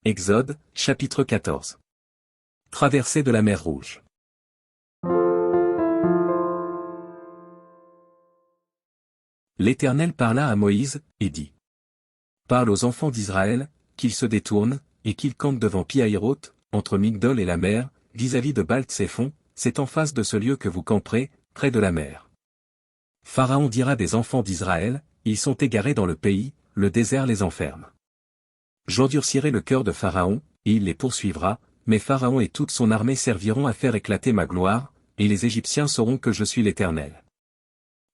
Exode, chapitre 14. Traversée de la mer Rouge. L'Éternel parla à Moïse, et dit. Parle aux enfants d'Israël, qu'ils se détournent, et qu'ils campent devant Pi-Hahiroth, entre Migdol et la mer, vis-à-vis de Baal-Tsephon, c'est en face de ce lieu que vous camperez, près de la mer. Pharaon dira des enfants d'Israël, ils sont égarés dans le pays, le désert les enferme. J'endurcirai le cœur de Pharaon, et il les poursuivra, mais Pharaon et toute son armée serviront à faire éclater ma gloire, et les Égyptiens sauront que je suis l'Éternel.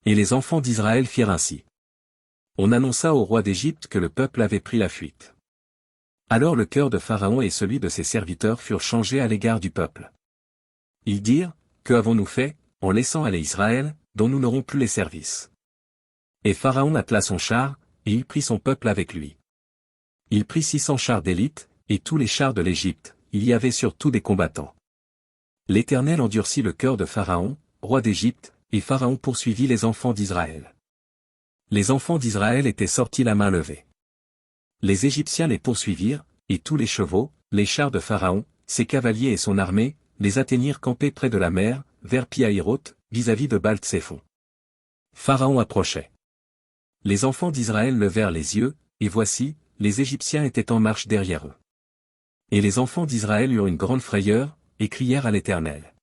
Et les enfants d'Israël firent ainsi. On annonça au roi d'Égypte que le peuple avait pris la fuite. Alors le cœur de Pharaon et celui de ses serviteurs furent changés à l'égard du peuple. Ils dirent, que avons-nous fait, en laissant aller Israël, dont nous n'aurons plus les services? Et Pharaon attela son char, et il prit son peuple avec lui. Il prit 600 chars d'élite, et tous les chars de l'Égypte, il y avait surtout des combattants. L'Éternel endurcit le cœur de Pharaon, roi d'Égypte, et Pharaon poursuivit les enfants d'Israël. Les enfants d'Israël étaient sortis la main levée. Les Égyptiens les poursuivirent, et tous les chevaux, les chars de Pharaon, ses cavaliers et son armée, les atteignirent campés près de la mer, vers Pi-Hahiroth, vis-à-vis de Baal-Tsephon. Pharaon approchait. Les enfants d'Israël levèrent les yeux, et voici, les Égyptiens étaient en marche derrière eux. Et les enfants d'Israël eurent une grande frayeur, et crièrent à l'Éternel.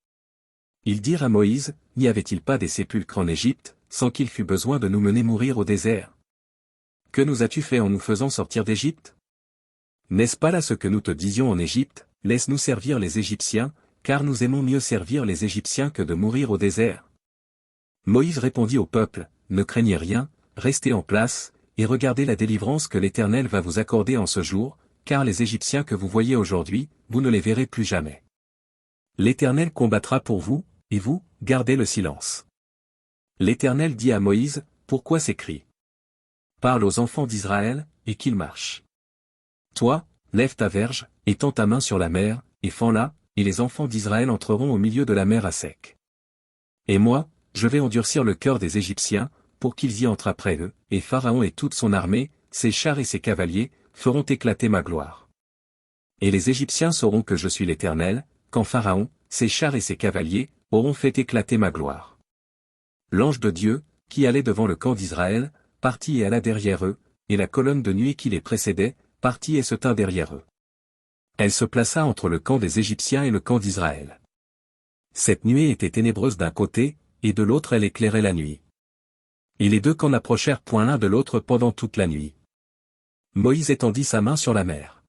Ils dirent à Moïse, n'y avait-il pas des sépulcres en Égypte, sans qu'il fût besoin de nous mener mourir au désert? Que nous as-tu fait en nous faisant sortir d'Égypte? N'est-ce pas là ce que nous te disions en Égypte, laisse-nous servir les Égyptiens, car nous aimons mieux servir les Égyptiens que de mourir au désert? Moïse répondit au peuple, ne craignez rien, restez en place, et regardez la délivrance que l'Éternel va vous accorder en ce jour, car les Égyptiens que vous voyez aujourd'hui, vous ne les verrez plus jamais. L'Éternel combattra pour vous, et vous, gardez le silence. L'Éternel dit à Moïse, pourquoi ces cris? Parle aux enfants d'Israël, et qu'ils marchent. Toi, lève ta verge, et tends ta main sur la mer, et fends-la, et les enfants d'Israël entreront au milieu de la mer à sec. Et moi, je vais endurcir le cœur des Égyptiens, pour qu'ils y entrent après eux, et Pharaon et toute son armée, ses chars et ses cavaliers, feront éclater ma gloire. Et les Égyptiens sauront que je suis l'Éternel, quand Pharaon, ses chars et ses cavaliers, auront fait éclater ma gloire. L'ange de Dieu, qui allait devant le camp d'Israël, partit et alla derrière eux, et la colonne de nuée qui les précédait, partit et se tint derrière eux. Elle se plaça entre le camp des Égyptiens et le camp d'Israël. Cette nuée était ténébreuse d'un côté, et de l'autre elle éclairait la nuit. Et les deux camps n'approchèrent point l'un de l'autre pendant toute la nuit. Moïse étendit sa main sur la mer.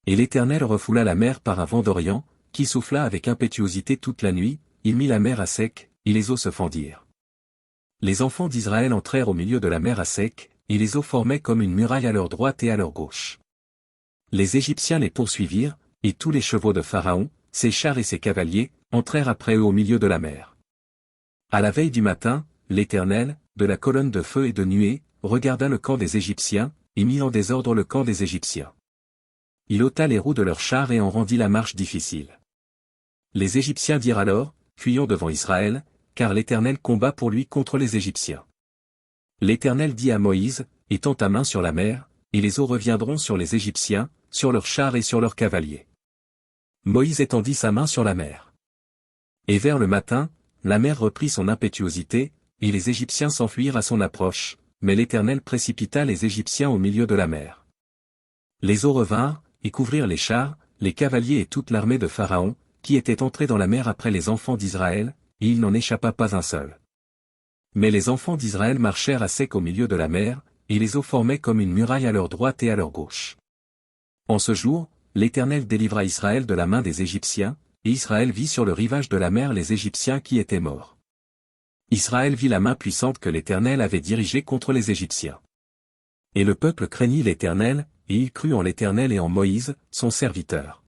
Et l'Éternel refoula la mer par un vent d'Orient, qui souffla avec impétuosité toute la nuit, il mit la mer à sec, et les eaux se fendirent. Les enfants d'Israël entrèrent au milieu de la mer à sec, et les eaux formaient comme une muraille à leur droite et à leur gauche. Les Égyptiens les poursuivirent, et tous les chevaux de Pharaon, ses chars et ses cavaliers, entrèrent après eux au milieu de la mer. À la veille du matin, l'Éternel, de la colonne de feu et de nuée, regarda le camp des Égyptiens, et mit en désordre le camp des Égyptiens. Il ôta les roues de leurs chars et en rendit la marche difficile. Les Égyptiens dirent alors, fuyons devant Israël, car l'Éternel combat pour lui contre les Égyptiens. L'Éternel dit à Moïse, étends ta main sur la mer, et les eaux reviendront sur les Égyptiens, sur leurs chars et sur leurs cavaliers. Moïse étendit sa main sur la mer. Et vers le matin, la mer reprit son impétuosité, et les Égyptiens s'enfuirent à son approche, mais l'Éternel précipita les Égyptiens au milieu de la mer. Les eaux revinrent, et couvrirent les chars, les cavaliers et toute l'armée de Pharaon, qui était entrée dans la mer après les enfants d'Israël, et il n'en échappa pas un seul. Mais les enfants d'Israël marchèrent à sec au milieu de la mer, et les eaux formaient comme une muraille à leur droite et à leur gauche. En ce jour, l'Éternel délivra Israël de la main des Égyptiens, et Israël vit sur le rivage de la mer les Égyptiens qui étaient morts. Israël vit la main puissante que l'Éternel avait dirigée contre les Égyptiens. Et le peuple craignit l'Éternel, et il crut en l'Éternel et en Moïse, son serviteur.